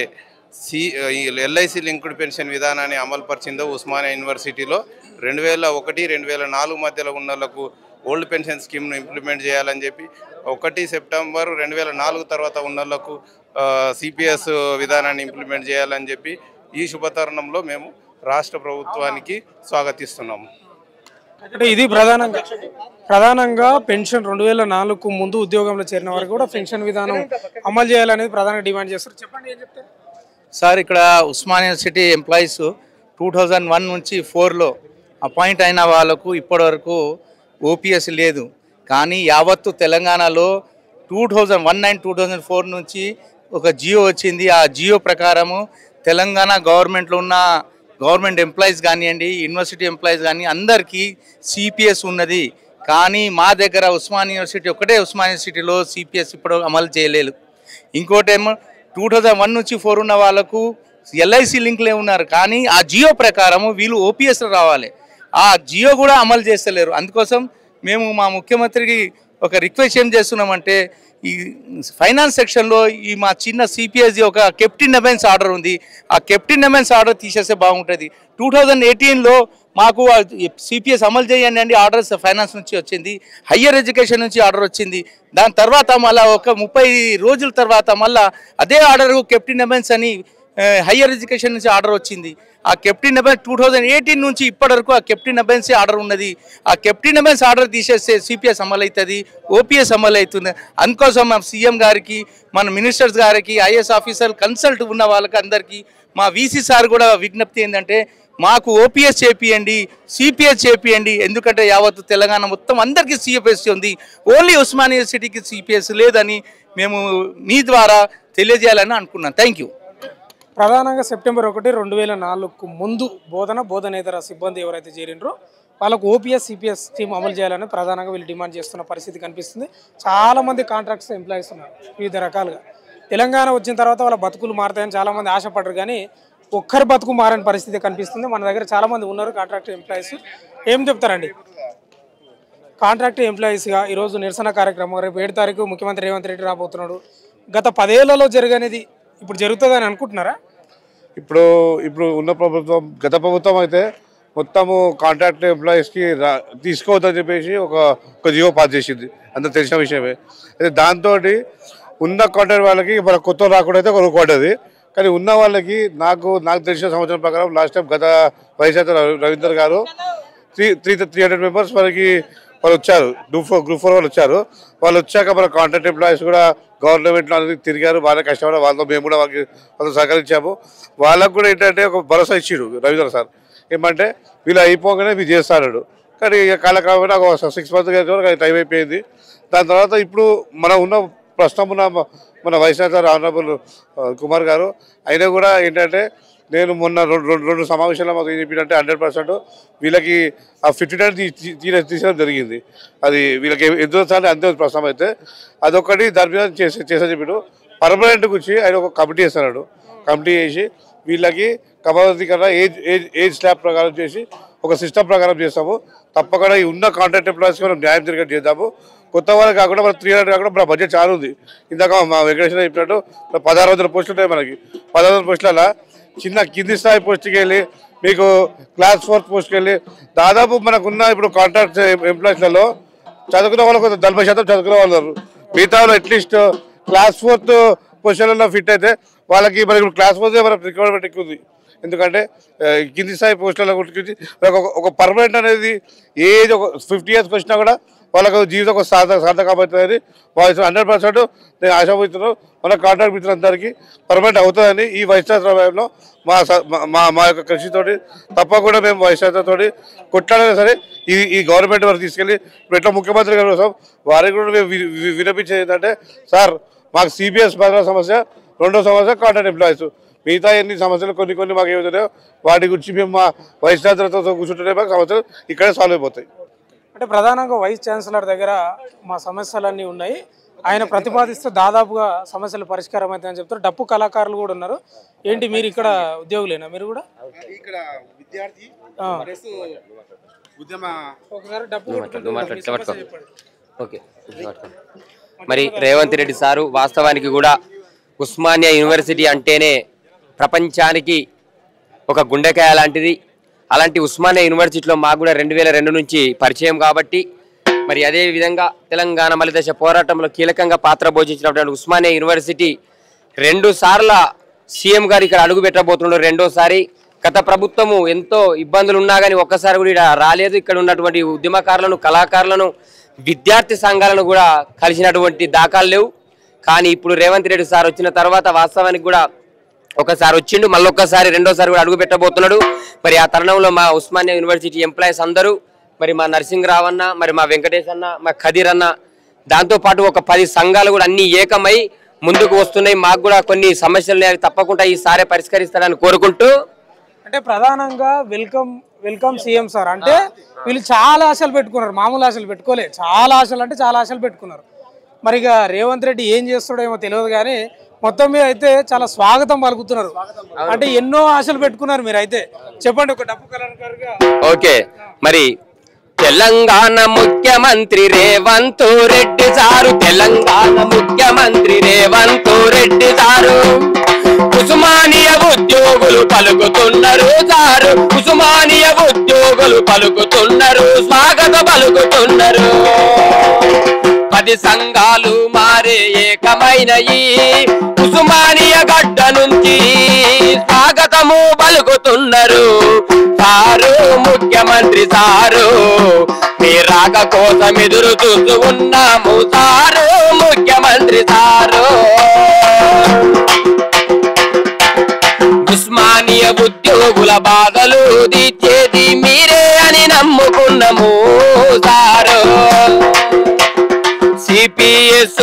I: ఎల్ఐసి లింక్డ్ పెన్షన్ విధానాన్ని అమలుపరిచిందో ఉస్మానియా యూనివర్సిటీలో 2001, 2004 మధ్యలో ఉన్న వాళ్ళకు ఓల్డ్ పెన్షన్ స్కీమ్ను ఇంప్లిమెంట్ చేయాలని చెప్పి 1 సెప్టెంబర్ 2004 తర్వాత ఉన్న వాళ్ళకు సిపిఎస్ విధానాన్ని ఇంప్లిమెంట్ చేయాలని చెప్పి ఈ శుభతరుణంలో మేము రాష్ట్ర ప్రభుత్వానికి స్వాగతిస్తున్నాము.
A: అంటే ఇది ప్రధానంగా పెన్షన్ 2004కు ముందు ఉద్యోగంలో చేరిన వారికి కూడా పెన్షన్ విధానం అమలు చేయాలనేది ప్రధానంగా డిమాండ్ చేస్తారు. చెప్పండి, ఏం చెప్తారు
J: సార్? ఇక్కడ ఉస్మానియా యూనివర్సిటీ ఎంప్లాయీస్ 2001 నుంచి 4లో అపాయింట్ అయిన వాళ్ళకు ఇప్పటివరకు ఓపీఎస్ లేదు. కానీ యావత్తు తెలంగాణలో 2004 నుంచి ఒక జియో వచ్చింది. ఆ జియో ప్రకారము తెలంగాణ గవర్నమెంట్లో ఉన్న గవర్నమెంట్ ఎంప్లాయీస్ కానివ్వండి, యూనివర్సిటీ ఎంప్లాయీస్ కానీ అందరికీ సిపిఎస్ ఉన్నది. కానీ మా దగ్గర ఉస్మానియా యూనివర్సిటీ ఒకటే ఉస్మానియా యూనివర్సిటీలో సిపిఎస్ ఇప్పుడు అమలు చేయలేదు. ఇంకోటేమో 2001 నుంచి 4 ఉన్న వాళ్ళకు ఎల్ఐసి లింక్లే ఉన్నారు. కానీ ఆ జియో ప్రకారము వీళ్ళు ఓపీఎస్లో రావాలి. ఆ జియో కూడా అమలు చేస్తలేరు. అందుకోసం మేము మా ముఖ్యమంత్రికి ఒక రిక్వెస్ట్ ఏం చేస్తున్నామంటే, ఈ ఫైనాన్స్ సెక్షన్లో ఈ మా చిన్న సిపిఎస్ది ఒక కెప్టెన్ అబెన్స్ ఆర్డర్ ఉంది. ఆ కెప్టెన్ అబెన్స్ ఆర్డర్ తీసేస్తే బాగుంటుంది. 2018లో మాకు సిపిఎస్ అమలు చేయండి అండి ఆర్డర్స్ ఫైనాన్స్ నుంచి వచ్చింది, హయ్యర్ ఎడ్యుకేషన్ నుంచి ఆర్డర్ వచ్చింది. దాని తర్వాత మళ్ళీ ఒక 30 రోజుల తర్వాత మళ్ళీ అదే ఆర్డర్ కెప్టెన్ అబెన్స్ అని హయ్యర్ ఎడ్యుకేషన్ నుంచి ఆర్డర్ వచ్చింది. ఆ కెప్టెన్ అబెన్స్ 2018 నుంచి ఇప్పటివరకు ఆ కెప్టెన్ అబెన్స్ ఆర్డర్ ఉన్నది. ఆ కెప్టెన్ అబెన్స్ ఆర్డర్ తీసేస్తే సిపిఎస్ అమలు అవుతుంది, ఓపీఎస్ అమలు అవుతుంది. అందుకోసం మా సీఎం గారికి, మన మినిస్టర్స్ గారికి, ఐఏఎస్ ఆఫీసర్ కన్సల్ట్ ఉన్న వాళ్ళకి అందరికీ మా వీసీ సార్ కూడా విజ్ఞప్తి ఏంటంటే, మాకు ఓపీఎస్ చేపియండి, సిపిఎస్ చేపియండి. ఎందుకంటే యావత్తు తెలంగాణ మొత్తం అందరికీ సిపిఎస్ ఉంది, ఓన్లీ ఉస్మానియా యూనివర్సిటీకి సిపిఎస్ లేదని మేము మీ ద్వారా తెలియజేయాలని అనుకున్నాను. Thank you.
A: ప్రధానంగా సెప్టెంబర్ 1, 2004కు ముందు బోధనేతర సిబ్బంది ఎవరైతే చేరిండ్రో వాళ్ళకు ఓపీఎస్, సిపిఎస్ స్కీమ్ అమలు చేయాలని ప్రధానంగా వీళ్ళు డిమాండ్ చేస్తున్న పరిస్థితి కనిపిస్తుంది. చాలామంది కాంట్రాక్ట్స్ ఎంప్లాయీస్ ఉన్నారు వివిధ రకాలుగా. తెలంగాణ వచ్చిన తర్వాత వాళ్ళ బతుకులు మారుతాయని చాలామంది ఆశపడ్డారు, కానీ ఒక్కరి బతుకు మారని పరిస్థితి కనిపిస్తుంది. మన దగ్గర చాలామంది ఉన్నారు కాంట్రాక్ట్ ఎంప్లాయీస్. ఏం చెప్తారండి? కాంట్రాక్ట్ ఎంప్లాయీస్గా ఈరోజు నిరసన కార్యక్రమం, రేపు 7 తారీఖు ముఖ్యమంత్రి రేవంత్ రెడ్డి రాబోతున్నాడు. గత 10 ఏళ్లలో జరగనేది ఇప్పుడు జరుగుతుందని అనుకుంటున్నారా?
K: ఇప్పుడు ఉన్న ప్రభుత్వం, గత ప్రభుత్వం అయితే మొత్తము కాంట్రాక్ట్ ఎంప్లాయీస్కి తీసుకోవద్దని చెప్పేసి ఒక జియో పాస్ చేసింది, అంత తెలిసిన విషయమే. అయితే దాంతో ఉన్న కాంట్రాక్ట్ వాళ్ళకి మన కొత్త రాకుండా అయితే కొనుక్కోండి. కానీ ఉన్న వాళ్ళకి నాకు తెలిసిన సంవత్సరం ప్రకారం లాస్ట్ టైం గత వైఎస్ఆర్ రవీందర్ గారు 300 మెంబర్స్ వాళ్ళు వచ్చారు, గ్రూప్ 4 వాళ్ళు వచ్చారు. వాళ్ళు వచ్చాక మన కాంట్రాక్ట్ ఎంప్లాయీస్ కూడా గవర్నమెంట్లో అనేది తిరిగారు, బాగా కష్టపడి వాళ్ళతో మేము కూడా వాళ్ళతో సహకరించాము. వాళ్ళకు కూడా ఏంటంటే ఒక భరోసా ఇచ్చాడు రవీంద్ర సార్. ఏమంటే వీళ్ళు అయిపోగానే మీరు చేస్తాడు. కానీ కాలక్రమేణా ఒక 6 months టైం అయిపోయింది. దాని తర్వాత ఇప్పుడు ప్రస్తుతం ఉన్న మన వైఎస్ఆర్ ఆనరబుల్ కుమార్ గారు అయినా కూడా ఏంటంటే, నేను మొన్న రెండు సమావేశాల్లో మాకు ఏం చెప్పిందంటే 100% వీళ్ళకి ఆ 59 తీసేయడం జరిగింది. అది వీళ్ళకి ఎందుకు సార్ అంతే ప్రస్తుతం అయితే అదొకటి దాని మీద చేసా చెప్పాడు. పర్మనెంట్ గురించి ఆయన ఒక కమిటీ వేస్తున్నాడు. కమిటీ చేసి వీళ్ళకి క్రమబద్ధీకరణ ఏజ్ స్లాబ్ ప్రకారం చేసి ఒక సిస్టమ్ ప్రకారం చేస్తాము. తప్పకుండా ఈ ఉన్న కాంట్రాక్ట్ ఎంప్లాయీస్కి మనం న్యాయం జరిగేట్టు చేద్దాము. కొత్త వాళ్ళకి కాకుండా మన 300 కాకుండా మన బడ్జెట్ చాలా ఉంది. ఇందాక మా వెంకటేశ్వర చెప్పినట్టు 1600 పోస్టులు ఉంటాయి మనకి. 1600 పోస్టులలో చిన్న కింది స్థాయి పోస్టుకి వెళ్ళి మీకు క్లాస్ 4 పోస్ట్కి వెళ్ళి దాదాపు మనకున్న ఇప్పుడు కాంట్రాక్ట్ ఎంప్లాయీస్లలో చదువుకున్న వాళ్ళు కొంత 40% చదువుకున్న వాళ్ళు. మిగతా వాళ్ళు అట్లీస్ట్ క్లాస్ 4 పొజిషన్లలో ఫిట్ అయితే వాళ్ళకి మరి ఇప్పుడు క్లాస్ పోతే మన రిక్వైర్మెంట్ ఎక్కువ ఉంది. ఎందుకంటే కింది స్థాయి పోస్టుల గురించి ఒక పర్మనెంట్ అనేది ఏజ్ ఒక 50 years వచ్చినా కూడా వాళ్ళకు జీవితం ఒక సార్థకం అవుతుందని వాళ్ళు 100% నేను ఆశాపోతున్నాను. మన కాంట్రాక్ట్ మిత్రులందరికీ పర్మనెంట్ అవుతుందని ఈ వైస్ ఛాన్సలర్ సమయంలో మా యొక్క కృషితోటి తప్పకుండా మేము వైస్ ఛాన్సలర్తోటి కొట్లాడైనా సరే ఈ గవర్నమెంట్ వరకు తీసుకెళ్ళి ఇప్పుడు ఎట్లా ముఖ్యమంత్రి గారి కోసం వారికి కూడా మేము వినిపించేది ఏంటంటే, సార్ మాకు సిపిఎస్ బదిలీ సమస్య, రెండో సమస్య కాంట్రాక్ట్ ఎంప్లాయీస్, మిగతా ఎన్ని సమస్యలు కొన్ని మాకు ఏమవుతున్నాయో వాటి గురించి మేము మా వైస్ ఛాన్సలర్తో కూర్చుంటే మాకు సమస్యలు ఇక్కడే సాల్వ్ అయిపోతాయి.
A: అంటే ప్రధానంగా వైస్ ఛాన్సలర్ దగ్గర మా సమస్యలన్నీ ఉన్నాయి, ఆయన ప్రతిపాదిస్తే దాదాపుగా సమస్యలు పరిష్కారం అవుతాయని చెప్తారు. డప్పు కళాకారులు కూడా ఉన్నారు. ఏంటి మీరు ఇక్కడ ఉద్యోగులేనా? మీరు కూడా
E: ఇక్కడ విద్యార్థి
A: ఒకసారి డప్పు
L: ఓకే. మరి రేవంత్ రెడ్డి సారు వాస్తవానికి కూడా ఉస్మానియా యూనివర్సిటీ అంటేనే ప్రపంచానికి ఒక గుండెకాయ లాంటిది. అలాంటి ఉస్మానియా యూనివర్సిటీలో మాకు కూడా 2002 నుంచి పరిచయం కాబట్టి, మరి అదే విధంగా తెలంగాణ మలిదశ పోరాటంలో కీలకంగా పాత్ర పోషించినటువంటి ఉస్మానియా యూనివర్సిటీ 2 సార్ల సీఎం గారు ఇక్కడ అడుగు పెట్టబోతున్నాడు. రెండోసారి గత ప్రభుత్వము ఎంతో ఇబ్బందులు ఉన్నా కానీ ఒక్కసారి కూడా రాలేదు. ఇక్కడ ఉన్నటువంటి ఉద్యమకారులను, కళాకారులను, విద్యార్థి సంఘాలను కూడా కలిసినటువంటి దాఖలు లేవు. కానీ ఇప్పుడు రేవంత్ రెడ్డి సార్ వచ్చిన తర్వాత వాస్తవానికి కూడా ఒకసారి వచ్చిండు, మళ్ళొక్కసారి రెండోసారి కూడా అడుగు పెట్టబోతున్నాడు. మరి ఆ తరుణంలో మా ఉస్మానియా యూనివర్సిటీ ఎంప్లాయీస్ అందరూ, మరి మా నరసింహరావు అన్న, మరి మా వెంకటేష్ అన్న, మా ఖదీర్ అన్న, దాంతోపాటు ఒక 10 సంఘాలు కూడా అన్ని ఏకమై ముందుకు వస్తున్నాయి. మాకు కూడా కొన్ని సమస్యలు తప్పకుండా ఈసారి పరిష్కరిస్తారని కోరుకుంటూ,
A: అంటే ప్రధానంగా వెల్కమ్ సీఎం సార్ అంటే వీళ్ళు చాలా ఆశలు పెట్టుకున్నారు, మామూలు ఆశలు పెట్టుకోలే, చాలా ఆశలు అంటే చాలా ఆశలు పెట్టుకున్నారు. మరి ఇక రేవంత్ రెడ్డి ఏం చేస్తాడో ఏమో తెలియదు కానీ మొత్తం మీద అయితే చాలా స్వాగతం పలుకుతున్నారు. అంటే ఎన్నో ఆశలు పెట్టుకున్నారు మీరు. అయితే చెప్పండి ఒక డప్పు కళాకారుగా.
L: ఓకే, మరి తెలంగాణ ముఖ్యమంత్రి రేవంత్ రెడ్డి సారు, తెలంగాణ ముఖ్యమంత్రి రేవంత్ రెడ్డి సారు ఉస్మానియా ఉద్యోగులు పలుకుతున్నారు సారు, ఉస్మానియా ఉద్యోగులు పలుకుతున్నారు, స్వాగత పలుకుతున్నారు. 10 సంఘాలు మారే ఏకమైనయి ఉస్మానియా గడ్డ నుంచి స్వాగతము పలుకుతున్నారు. సారు ముఖ్యమంత్రి సారు, మీ రాక కోసం ఎదురు చూస్తూ ఉన్నాము సారు ముఖ్యమంత్రి సారు. ఉస్మానియా ఉద్యోగుల బాధలు తీర్చేది మీరే అని నమ్ముకున్నాము సారు. సిపిఎస్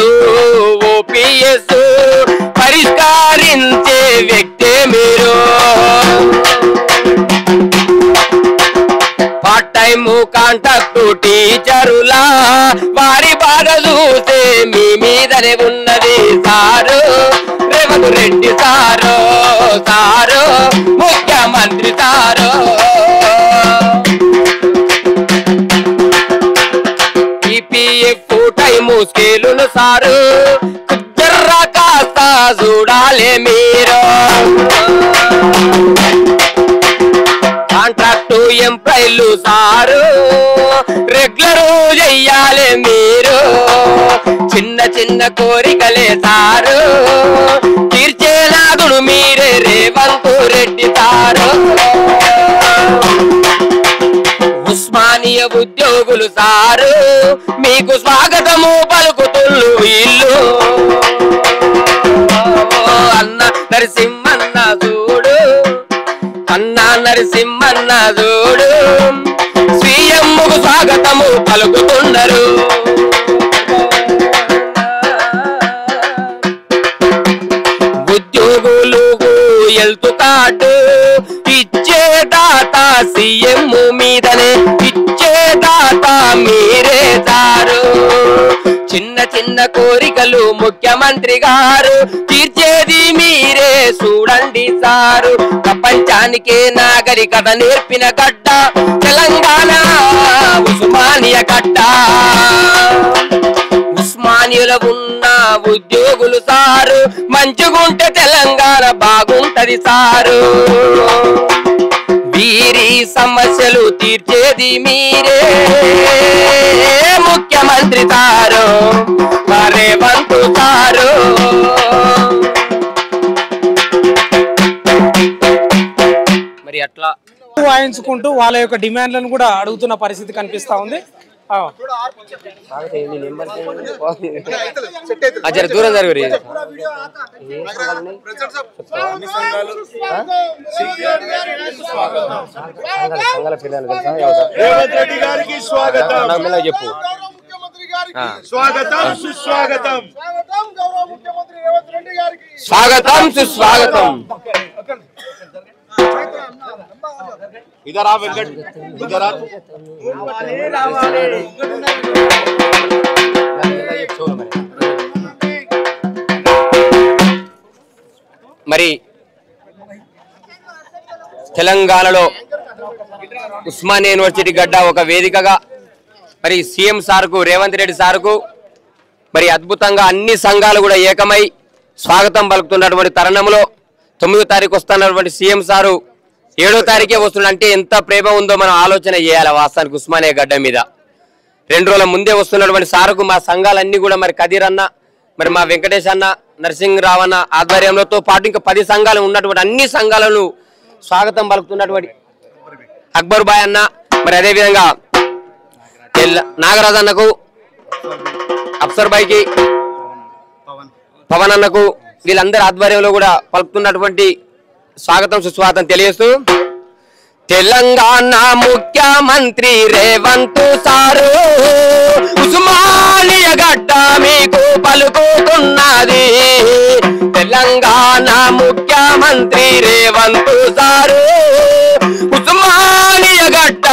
L: ఓపీఎస్ పరిష్కరించే వ్యక్తే మీరు. పార్ట్ టైమ్ కాంట్రాక్ట్ టీచరులా వారి బాధ చూస్తే మీ మీదనే ఉన్నది sir Revanth Reddy sir, sir ముఖ్యమంత్రి సారు. ఈపీఎఫ్ టైము స్కేలును సారు జర్రా కాస్త చూడాలి మీరు. కాంట్రాక్టు ఎంప్లాయీలు సారు రెగ్యులర్ చెయ్యాలి మీరు. చిన్న కోరికలే సారు తీర్చేలాగుడు మీరే రేవంత్ రెడ్డి సారు. ఉస్మానియా ఉద్యోగులు సారు మీకు స్వాగతము పలుకుతుళ్ళు ఇల్లు. అన్న నరసింహన్న చూడు, అన్న నరసింహన్న చూడు, సీఎంకు స్వాగతము పలుకుతున్నారు. ఉద్యోగులకు హెల్త్ కార్డు ఇచ్చే దాత సీఎం మీదనే, ఇచ్చే దాత మీరే సారు. చిన్న కోరికలు ముఖ్యమంత్రి గారు తీర్చేది మీరే చూడండి సారు. ప్రపంచానికే నాగరికత నేర్పిన గడ్డ తెలంగాణ ఉస్మానియా గడ్డ. ఉస్మానియాలో ఉన్న ఉద్యోగులు సారు మంచిగుంటే తెలంగాణ బాగుంటది సారు. వీరి సమస్యలు తీర్చేది మీరే ముఖ్యమంత్రి సారు రేవంత్ సారు. ఎట్లా
A: వాయించుకుంటూ వాళ్ళ యొక్క డిమాండ్లను కూడా అడుగుతున్న పరిస్థితి కనిపిస్తా ఉంది.
L: జర దూరం జరుగు. చెప్పు. స్వాగతం సుస్వాగతం.
K: ఇదరా వెంకట్ ఇదరా
L: మరి తెలంగాణలో ఉస్మానియా యూనివర్సిటీ గడ్డ ఒక వేదికగా మరి సీఎం సార్కు రేవంత్ రెడ్డి సార్కు మరి అద్భుతంగా అన్ని సంఘాలు కూడా ఏకమై స్వాగతం పలుకుతున్నటువంటి తరుణంలో 9వ తారీఖు వస్తున్నటువంటి సీఎం సారు 7వ తారీఖే వస్తున్నాడు అంటే ఎంత ప్రేమ ఉందో మనం ఆలోచన చేయాలి. వాస్తవానికి ఉస్మానియా గడ్డ మీద 2 రోజుల ముందే వస్తున్నటువంటి సారుకు మా సంఘాలన్నీ కూడా మరి కదీర్ అన్న, మరి మా వెంకటేష్ అన్న, నరసింహరావు అన్న ఆధ్వర్యంలోతో పాటు ఇంకా 10 సంఘాలు ఉన్నటువంటి అన్ని సంఘాలను స్వాగతం పలుకుతున్నటువంటి అక్బర్ బాయ్ అన్న, మరి అదేవిధంగా నాగరాజ్ అన్నకు, అఫ్సర్ బాయ్కి, పవన్ అన్నకు వీళ్ళందరి ఆధ్వర్యంలో కూడా పలుకుతున్నటువంటి స్వాగతం సుస్వాగతం తెలియజేస్తూ తెలంగాణ ముఖ్యమంత్రి రేవంత్ సారు ఉస్మానియా గడ్డ మీకు పలుకుతున్నది. తెలంగాణ ముఖ్యమంత్రి రేవంత్ సారు ఉస్మానియా గడ్డ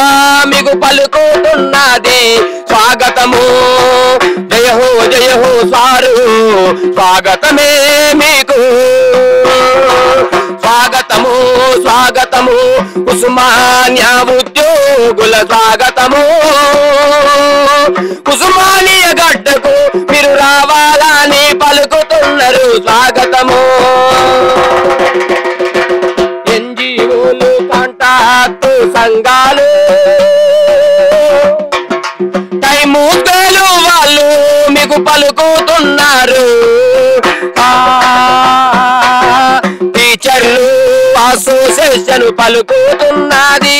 L: మీకు పలుకుతున్నది. స్వాగతము జయ హో సారు స్వాగతమే మీకు. స్వాగతము స్వాగతము ఉస్మానియా ఉద్యోగుల స్వాగతము. ఉస్మానియా గడ్డకు మీరు రావాలని పలుకుతున్నారు స్వాగతము. ఎన్జిఓలు కాంట్రాక్టు సంఘాలు టైములు వాళ్ళు మీకు పలుకుతున్నారు. టీచర్లు అసోసియేషన్ పలుకుతున్నది.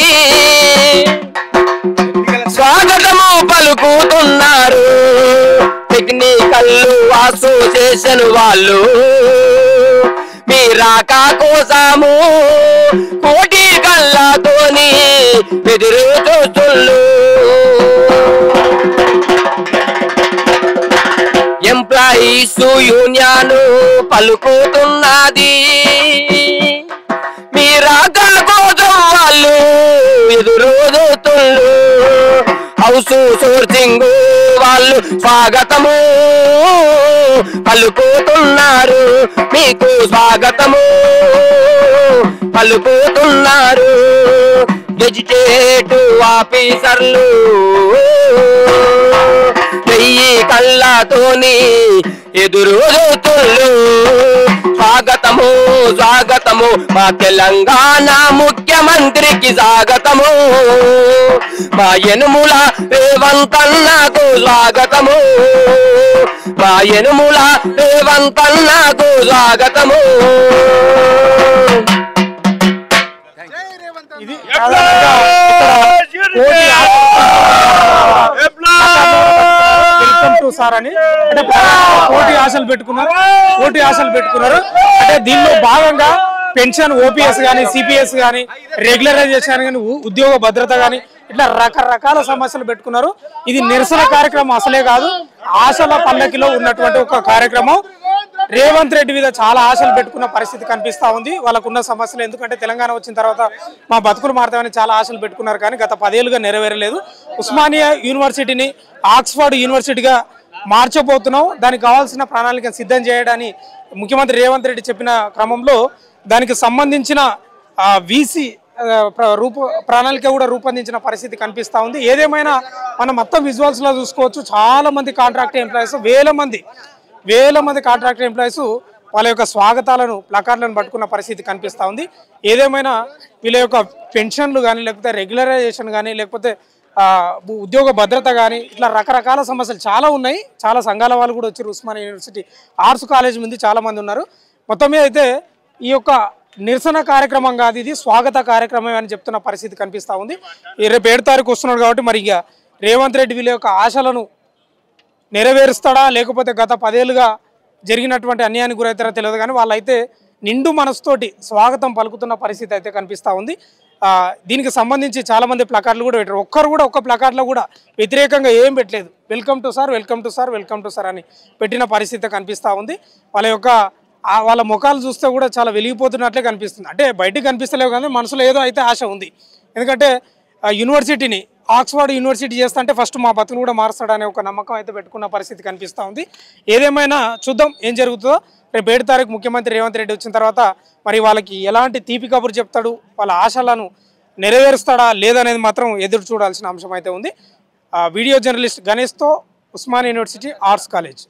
L: స్వాగతము పలుకుతున్నారు. టెక్నికల్ అసోసియేషన్ వాళ్ళు మీ రాక కోసము కోటి కళ్ళతోని ఎదురు చూస్తున్నారు. Employees union పలుకుతున్నది. మీ రాక కోసం వాళ్ళు ఎదురు చూస్తున్నారు. హౌస్ సోర్సింగ్ వాళ్ళు స్వాగతము పలుకుతున్నారు. మీకు స్వాగతము పలుకుతున్నారు. వెజిటేటివ్ ఆఫీసర్లు 1000 కళ్ళతోని ఎదురు చూస్తున్నారు. స్వాగతము స్వాగతము మా తెలంగాణ ముఖ్యమంత్రికి స్వాగతము. మా యనుమల రేవంత్ అన్నకు స్వాగతము. మా యనుమల రేవంత్ అన్నకు స్వాగతము.
A: ఇది సార్ అని అంటే కోటి ఆశలు పెట్టుకున్నారు. అంటే దీనిలో భాగంగా పెన్షన్, ఓపీఎస్ కానీ, సిపిఎస్ కానీ, రెగ్యులరైజేషన్ కానీ, ఉద్యోగ భద్రత కానీ ఇట్లా రకరకాల సమస్యలు పెట్టుకున్నారు. ఇది నిరసన కార్యక్రమం అసలే కాదు, ఆశల పల్లకిలో ఉన్నటువంటి ఒక కార్యక్రమం. రేవంత్ రెడ్డి మీద చాలా ఆశలు పెట్టుకున్న పరిస్థితి కనిపిస్తా ఉంది. వాళ్ళకున్న సమస్యలు ఎందుకంటే తెలంగాణ వచ్చిన తర్వాత మా బతుకులు మారుతామని చాలా ఆశలు పెట్టుకున్నారు, కానీ గత 10 ఏళ్ళుగా నెరవేరలేదు. ఉస్మానియా యూనివర్సిటీని ఆక్స్ఫర్డ్ యూనివర్సిటీగా మార్చబోతున్నాం, దానికి కావాల్సిన ప్రణాళిక సిద్ధం చేయడాన్ని ముఖ్యమంత్రి రేవంత్ రెడ్డి చెప్పిన క్రమంలో దానికి సంబంధించిన వీసీ ప్రణాళిక కూడా రూపొందించిన పరిస్థితి కనిపిస్తూ ఉంది. ఏదేమైనా మనం మొత్తం విజువల్స్లో చూసుకోవచ్చు, చాలా మంది కాంట్రాక్ట్ ఎంప్లాయీస్, వేల మంది కాంట్రాక్ట్ ఎంప్లాయీస్ వాళ్ళ యొక్క స్వాగతాలను, ప్లకార్డులను పట్టుకున్న పరిస్థితి కనిపిస్తూ ఉంది. ఏదేమైనా వీళ్ళ యొక్క పెన్షన్లు కానీ, లేకపోతే రెగ్యులరైజేషన్ కానీ, లేకపోతే ఉద్యోగ భద్రత కానీ ఇట్లా రకరకాల సమస్యలు చాలా ఉన్నాయి. చాలా సంఘాల వాళ్ళు కూడా వచ్చారు. ఉస్మానియా యూనివర్సిటీ ఆర్ట్స్ కాలేజ్ ముందు చాలా మంది ఉన్నారు. మొత్తం మీద అయితే ఈ యొక్క నిరసన కార్యక్రమం కాదు, ఇది స్వాగత కార్యక్రమం అని చెప్తున్న పరిస్థితి కనిపిస్తూ ఉంది. రేపు 7 తారీఖు వస్తున్నాడు కాబట్టి మరి ఇక రేవంత్ రెడ్డి వీళ్ళ యొక్క ఆశలను నెరవేరుస్తాడా లేకపోతే గత 10 ఏళ్ళుగా జరిగినటువంటి అన్యాయానికి గురవుతారో తెలియదు, కానీ వాళ్ళైతే నిండు మనసుతోటి స్వాగతం పలుకుతున్న పరిస్థితి అయితే కనిపిస్తూ ఉంది. దీనికి సంబంధించి చాలామంది ప్లకార్డులు కూడా పెట్టారు. ఒక్కరు కూడా ఒక్క ప్లకార్డులో కూడా వ్యతిరేకంగా ఏం పెట్టలేదు. Welcome to sir, welcome to sir, welcome to sir అని పెట్టిన పరిస్థితి కనిపిస్తూ ఉంది. వాళ్ళ ముఖాలు చూస్తే కూడా చాలా వెలిగిపోతున్నట్లే కనిపిస్తుంది. అంటే బయటకు కనిపిస్తలేవు కానీ మనసులో ఏదో అయితే ఆశ ఉంది. ఎందుకంటే యూనివర్సిటీని ఆక్స్ఫర్డ్ యూనివర్సిటీ చేస్తా అంటే ఫస్ట్ మా బతుకులు కూడా మారుస్తాడనే ఒక నమ్మకం అయితే పెట్టుకున్న పరిస్థితి కనిపిస్తూ ఉంది. ఏదేమైనా చూద్దాం ఏం జరుగుతుందో. రేపు 7 తారీఖు ముఖ్యమంత్రి రేవంత్ రెడ్డి వచ్చిన తర్వాత మరి వాళ్ళకి ఎలాంటి తీపి కబురు చెప్తాడు, వాళ్ళ ఆశలను నెరవేరుస్తాడా లేదనేది మాత్రం ఎదురు చూడాల్సిన అంశం అయితే ఉంది. వీడియో జర్నలిస్ట్ గణేష్తో, ఉస్మానియా యూనివర్సిటీ ఆర్ట్స్ కాలేజ్.